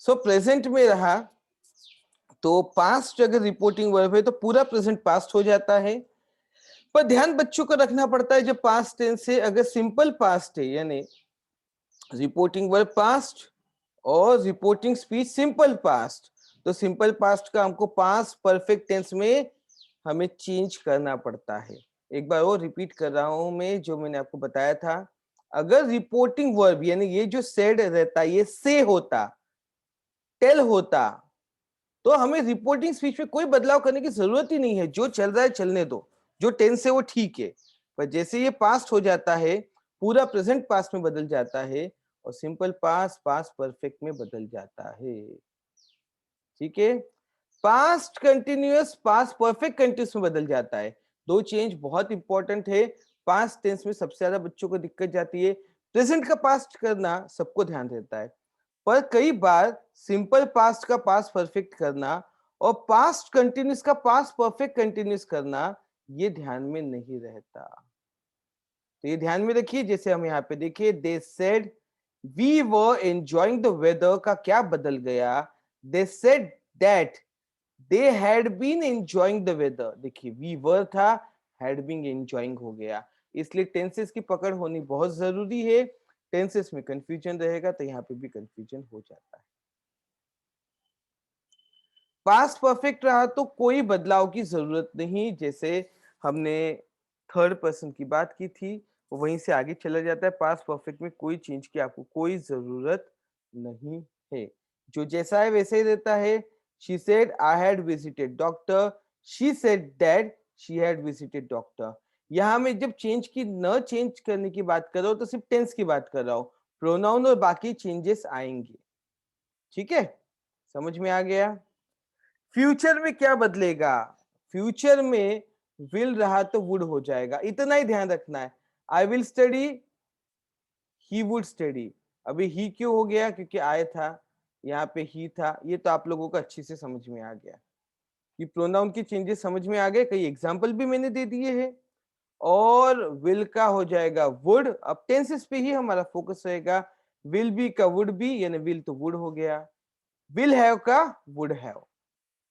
सो present में रहा तो पास्ट अगर रिपोर्टिंग वर्ब है तो पूरा प्रेजेंट पास्ट हो जाता है। पर ध्यान बच्चों को रखना पड़ता है जब पास्ट टेंस है, अगर सिंपल पास्ट है यानी रिपोर्टिंग वर्ब पास्ट और रिपोर्टिंग स्पीच सिंपल पास्ट, तो सिंपल पास्ट का हमको पास्ट परफेक्ट टेंस में हमें चेंज करना पड़ता है। एक बार और रिपीट कर रहा हूं मैं जो मैंने आपको बताया था, अगर रिपोर्टिंग वर्ब यानी ये जो सेड रहता ये से होता, टेल होता, तो हमें रिपोर्टिंग स्पीच में कोई बदलाव करने की जरूरत ही नहीं है, जो चल रहा है चलने दो, जो टेंस है वो ठीक है। पर जैसे ये पास्ट हो जाता है पूरा प्रेजेंट पास्ट में बदल जाता है और सिंपल पास्ट पास्ट परफेक्ट में बदल जाता है। ठीक है, past continuous past perfect continuous में बदल जाता है। दो चेंज बहुत इंपॉर्टेंट है। पास्ट टेंस में सबसे ज्यादा बच्चों को दिक्कत जाती है, प्रेजेंट का पास्ट करना सबको ध्यान रहता है, पर कई बार सिंपल पास्ट का पास्ट परफेक्ट करना और पास्ट कंटिन्यूअस का पास्ट परफेक्ट कंटिन्यूअस करना ये ध्यान में नहीं रहता। तो ये ध्यान में रखिए। जैसे हम यहाँ पे देखिए, they said we were enjoying the weather का क्या बदल गया, they said that they had been enjoying the weather. देखिए वी वर था, हैड बीन एंजॉयिंग हो गया। इसलिए टेंसेस की पकड़ होनी बहुत जरूरी है। टेंसेस में कंफ्यूजन रहेगा तो यहाँ पे भी कंफ्यूजन हो जाता है। पास्ट परफेक्ट रहा तो कोई बदलाव की जरूरत नहीं, जैसे हमने थर्ड पर्सन की बात की थी वहीं से आगे चला जाता है। पास्ट परफेक्ट में कोई चेंज की आपको कोई जरूरत नहीं है, जो जैसा है वैसे ही रहता है। She said I had visited doctor, she said that she had visited doctor. यहाँ में जब चेंज की न चेंज करने की बात कर रहा हूं तो सिर्फ टेंस की बात कर रहा हूं, प्रोनाउन और बाकी चेंजेस आएंगे। ठीक है, समझ में आ गया। फ्यूचर में क्या बदलेगा, फ्यूचर में विल रहा तो वुड हो जाएगा, इतना ही ध्यान रखना है। I will study, he would study. अभी ही क्यों हो गया, क्योंकि आए था, यहाँ पे ही था। ये तो आप लोगों को अच्छे से समझ में आ गया कि प्रोनाउन की चेंजेस समझ में आ गए, कई एग्जाम्पल भी मैंने दे दिए हैं। और विल का हो जाएगा वुड। अब टेंसेस पे ही हमारा फोकस रहेगा। विल बी का वुड बी, यानी विल तो वुड हो गया, विल हैव का वुड हैव।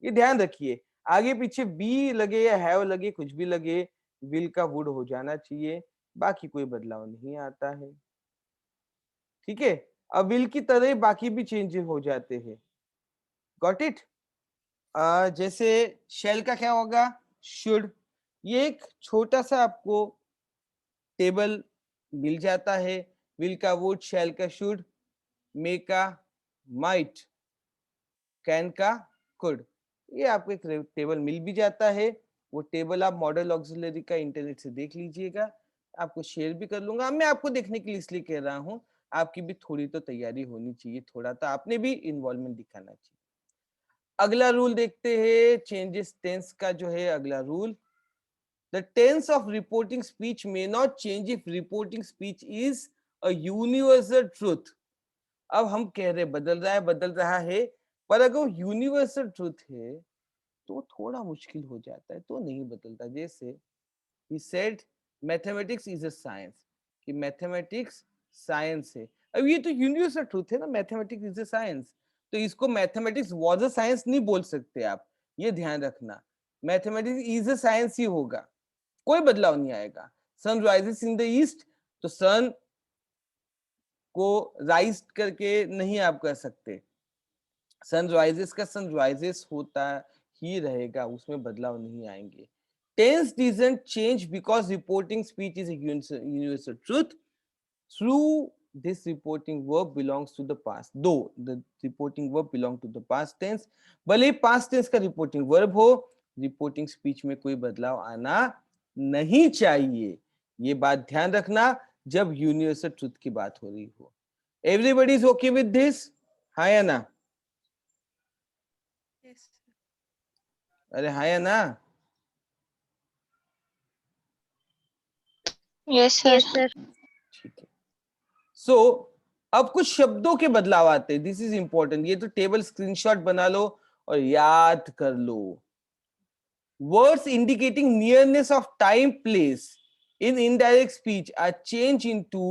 ये ध्यान रखिए, आगे पीछे बी लगे या हैव लगे, कुछ भी लगे, विल का वुड हो जाना चाहिए, बाकी कोई बदलाव नहीं आता है। ठीक है, अब विल की तरह बाकी भी चेंज हो जाते हैं। Got it. जैसे शेल का क्या होगा, शुड। ये एक छोटा सा आपको टेबल मिल जाता है। विल का वुड, शेल का शुड, मे का माइट, कैन का कुड। ये आपको एक टेबल मिल भी जाता है। वो टेबल आप मॉडल ऑक्सिलरी का इंटरनेट से देख लीजिएगा, आपको शेयर भी कर लूंगा। मैं आपको देखने के लिए इसलिए कह रहा हूँ, आपकी भी थोड़ी तो तैयारी होनी चाहिए, थोड़ा तो आपने भी इन्वॉल्वमेंट दिखाना चाहिए। अगला रूल देखते हैं, चेंजेस टेंस का जो है अगला rule. The tense of reporting speech may not change if reporting speech is a universal truth. अब हम कह रहे बदल रहा है, पर अगर वो यूनिवर्सल ट्रूथ है तो थोड़ा मुश्किल हो जाता है, तो नहीं बदलता। जैसे he said mathematics is a science, कि मैथमेटिक्स साइंस है। अब ये तो यूनिवर्सल ट्रूथ है ना, मैथमेटिक्स इज अ साइंस, तो इसको मैथमेटिक्स वाज अ साइंस नहीं बोल सकते आप, ये ध्यान रखना। मैथमेटिक्स इज अ साइंस ही होगा, कोई बदलाव नहीं आएगा। Sun rises in the east, तो सन को राइज करके नहीं आप कर सकते, सनराइजेस का सनराइजेस होता ही रहेगा, उसमें बदलाव नहीं आएंगे। Tense doesn't change because reporting speech is universal truth. Through this reporting verb belongs to the past, though the reporting verb belong to the past tense, भले ही पास्ट टेंस का रिपोर्टिंग वर्ब हो, रिपोर्टिंग स्पीच में कोई बदलाव आना नहीं चाहिए। ये बात ध्यान रखना जब यूनिवर्सल ट्रूथ की बात हो रही हो। Everybody is okay with this, हाँ या ना? अरे हाँ या ना? Yes sir. ठीक है। सो अब कुछ शब्दों के बदलाव आते हैं, दिस इज इंपॉर्टेंट। ये तो टेबल स्क्रीनशॉट बना लो और याद कर लो। Words indicating nearness of time place in indirect speech are changed into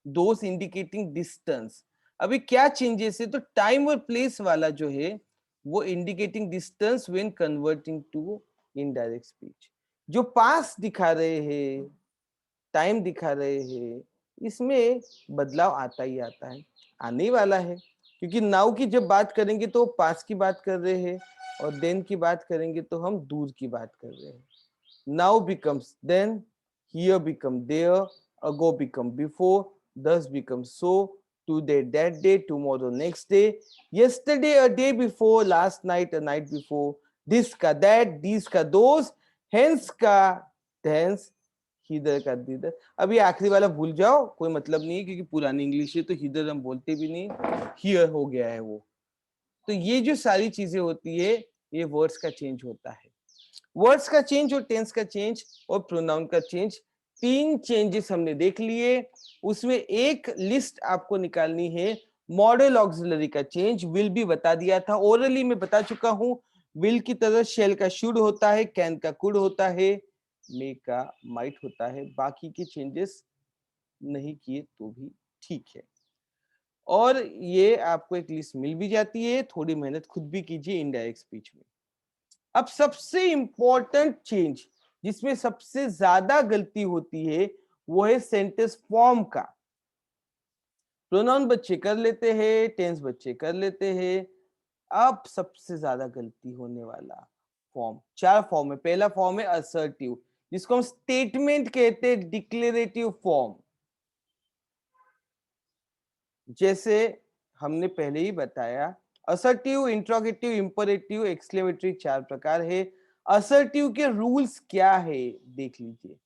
those indicating distance. अभी क्या चेंजेस है, तो टाइम और प्लेस वाला जो है वो indicating distance when converting to indirect speech. जो पास दिखा रहे हैं, टाइम दिखा रहे हैं, इसमें बदलाव आता ही आता है, आने ही वाला है, क्योंकि नाउ की जब बात करेंगे तो पास की बात कर रहे हैं और देन की बात करेंगे तो हम दूर की बात कर रहे हैं। Now becomes then, here become there, ago become before, thus becomes so, today that day, tomorrow next day, yesterday a day before, last night a night before, this ka that, these ka those, hence का thence, hither का दिदर। अब ये आखिरी वाला भूल जाओ, कोई मतलब नहीं है, क्योंकि पुरानी इंग्लिश है तो हिदर हम बोलते भी नहीं, हियर हो गया है वो। तो ये जो सारी चीजें होती है, ये वर्ड्स का चेंज होता है। वर्ड्स का चेंज और टेंस का चेंज और प्रोनाउन का चेंज, तीन चेंजेस हमने देख लिए। उसमें एक लिस्ट आपको निकालनी है मॉडल ऑक्सिलरी का चेंज। विल भी बता दिया था, ओरली में बता चुका हूं। विल की तरह शेल का शुड होता है, कैन का कुड होता है, मे का माइट होता है। बाकी के चेंजेस नहीं किए तो भी ठीक है। और ये आपको एक लिस्ट मिल भी जाती है, थोड़ी मेहनत खुद भी कीजिए इनडायरेक्ट स्पीच में। अब सबसे इंपॉर्टेंट चेंज, जिसमें सबसे ज्यादा गलती होती है, वो है सेंटेंस फॉर्म का। प्रोनाउन बच्चे कर लेते हैं, टेंस बच्चे कर लेते हैं। अब सबसे ज्यादा गलती होने वाला फॉर्म, चार फॉर्म है। पहला फॉर्म है असर्टिव, जिसको हम स्टेटमेंट कहते हैं, डिक्लेरेटिव फॉर्म। जैसे हमने पहले ही बताया, असर्टिव, इंट्रोगेटिव, इंपरेटिव, एक्सक्लेमेटरी, चार प्रकार है। असर्टिव के रूल्स क्या है देख लीजिए।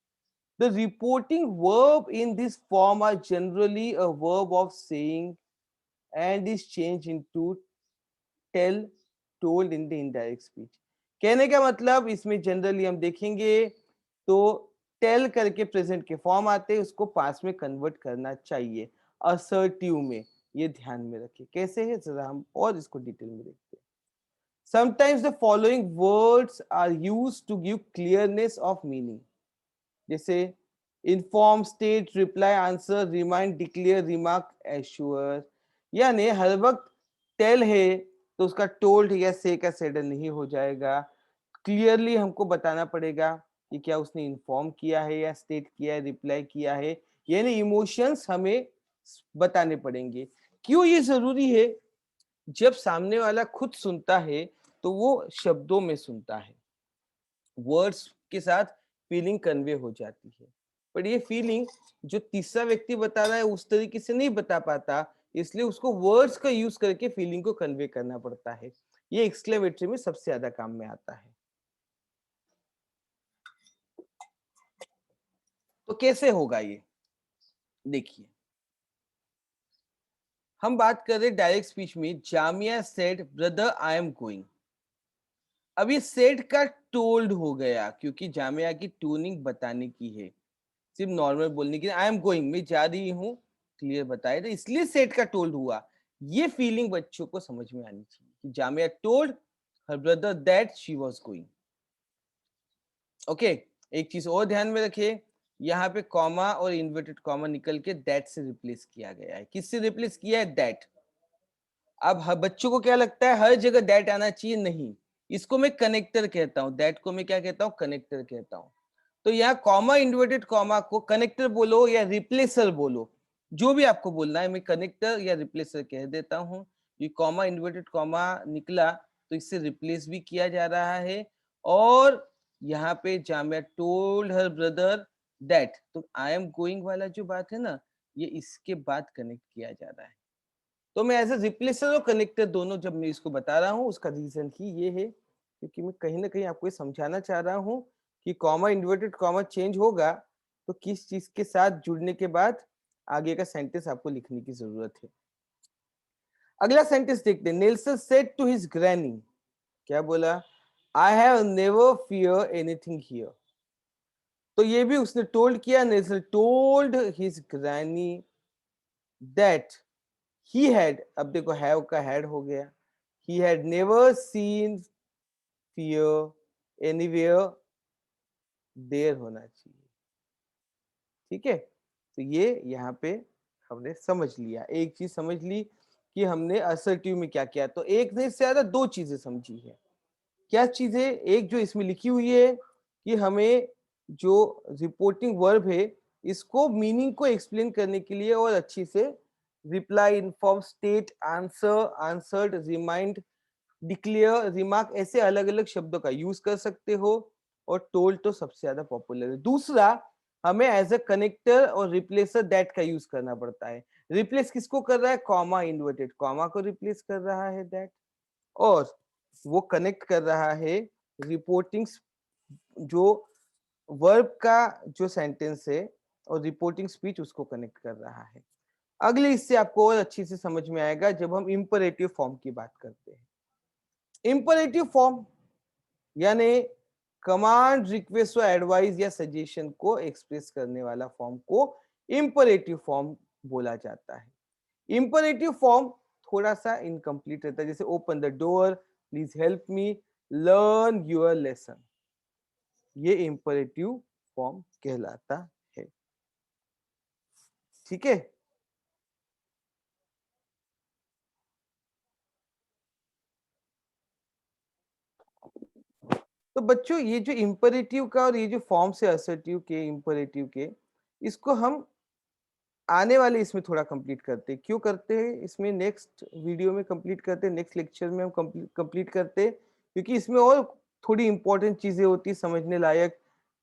The reporting verb in this form are generally a verb of saying and is changed into tell, told in the indirect speech। कहने का मतलब, इसमें जनरली हम देखेंगे तो टेल करके प्रेजेंट के फॉर्म आते हैं, उसको पास में कन्वर्ट करना चाहिए असर्टिव में। ये ध्यान में रखिए कैसे है, जरा हम और इसको डिटेल में देखते हैं। Sometimes the following words are used to give clearness of meaning, जैसे inform, state, reply, answer, remind, declare, remark, assure. यानी हर वक्त टेल है तो उसका टोल्ड या से का सेडन नहीं हो जाएगा। क्लियरली हमको बताना पड़ेगा कि क्या उसने इन्फॉर्म किया है या स्टेट किया है, रिप्लाई किया है, यानी इमोशंस हमें बताने पड़ेंगे। क्यों ये जरूरी है? जब सामने वाला खुद सुनता है तो वो शब्दों में सुनता है, वर्ड्स के साथ फीलिंग कन्वे हो जाती है। पर ये फीलिंग जो तीसरा व्यक्ति बता रहा है उस तरीके से नहीं बता पाता, इसलिए उसको वर्ड्स का यूज करके फीलिंग को कन्वे करना पड़ता है। ये एक्सक्लेमेटरी में सबसे ज्यादा काम में आता है। तो कैसे होगा ये, देखिए। हम बात कर रहे डायरेक्ट स्पीच में, Jamia said brother I am going. अब ये सेड का टोल्ड हो गया, क्योंकि जामिया की टूनिंग बताने की है, सिर्फ नॉर्मल बोलने की। आई एम गोइंग, मैं जा रही हूँ, क्लियर बताए तो इसलिए सेट का टोल्ड हुआ। ये फीलिंग बच्चों को समझ में आनी चाहिए कि Jamia told her brother that she was going. Okay, एक चीज और ध्यान में रखिए, यहाँ पे कॉमा और इन्वर्टेड कॉमा निकल के दैट से रिप्लेस किया गया है। किससे रिप्लेस किया है? दैट। अब बच्चों को क्या लगता है हर जगह दैट आना चाहिए, नहीं। इसको मैं कनेक्टर कहता हूँ, दैट को मैं क्या कहता हूँ? कनेक्टर कहता हूँ। तो यहाँ कॉमा इन्वर्टेड कॉमा को कनेक्टर बोलो या रिप्लेसर बोलो, जो भी आपको बोलना है, मैं कनेक्टर या रिप्लेसर कह देता हूँ। ये कॉमा इन्वर्टेड कॉमा निकला तो इससे रिप्लेस भी किया जा रहा है। और यहाँ पे Jamia told her brother that, तो आई एम गोइंग वाला जो बात है ना, ये इसके बाद कनेक्ट किया जा रहा है। तो मैं एज ए रिप्लेसर और कनेक्टर दोनों जब मैं इसको बता रहा हूँ, उसका रीजन ही ये है, क्योंकि मैं कहीं ना कहीं आपको ये समझाना चाह रहा हूँ कि कॉमा इन्वर्टेड कॉमा चेंज होगा तो किस चीज के साथ जुड़ने के बाद आगे का सेंटेंस आपको लिखने की जरूरत है। अगला सेंटेंस देखते हैं। Nelson said to his granny, क्या बोला? I have never fear anything here. तो ये भी उसने टोल्ड किया। Nelson told his granny that he had, अब देखो हैव का हैड हो गया, he had never seen fear anywhere, there होना चाहिए। ठीक है, तो ये यहाँ पे हमने समझ लिया, एक चीज समझ ली कि हमने असर्टिव में क्या किया। तो एक नहीं से ज्यादा दो चीजें समझी है। क्या चीजें? एक जो इसमें लिखी हुई है कि हमें जो रिपोर्टिंग वर्ब है इसको मीनिंग को एक्सप्लेन करने के लिए और अच्छी से reply, inform, state, answer, answered, remind, declare, remark ऐसे अलग अलग शब्दों का यूज कर सकते हो। और टोल्ड तो सबसे ज्यादा पॉपुलर है। दूसरा, हमें एज अ कनेक्टर और रिप्लेसर दैट का यूज करना पड़ता है। रिप्लेस किसको कर रहा है? कॉमा, इन्वर्टेड कॉमा को रिप्लेस कर रहा है दैट। और वो कनेक्ट कर रहा है रिपोर्टिंग जो वर्ब का जो सेंटेंस है और रिपोर्टिंग स्पीच उसको कनेक्ट कर रहा है। अगले इससे आपको और अच्छी से समझ में आएगा जब हम इंपरेटिव फॉर्म की बात करते हैं। इंपरेटिव फॉर्म यानी कमांड, रिक्वेस्ट और एडवाइस या सजेशन को एक्सप्रेस करने वाला फॉर्म को इंपरेटिव फॉर्म बोला जाता है। इंपरेटिव फॉर्म थोड़ा सा इनकम्प्लीट रहता है, जैसे open the door, please help me, learn your lesson. ये इंपरेटिव फॉर्म कहलाता है। ठीक है। तो बच्चों ये जो इंपरेटिव का और ये जो फॉर्म से असर्टिव के, इंपरेटिव के, इसको हम आने वाले इसमें थोड़ा कंप्लीट करते हैं। क्यों करते हैं? इसमें नेक्स्ट वीडियो में कंप्लीट करते हैं, नेक्स्ट लेक्चर में हम कंप्लीट करते हैं, क्योंकि इसमें और थोड़ी इंपॉर्टेंट चीजें होती है समझने लायक,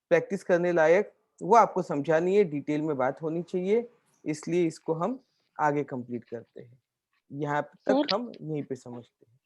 प्रैक्टिस करने लायक, वो आपको समझानी है, डिटेल में बात होनी चाहिए। इसलिए इसको हम आगे कंप्लीट करते हैं। यहाँ तक सर हम यहीं पे समझते हैं।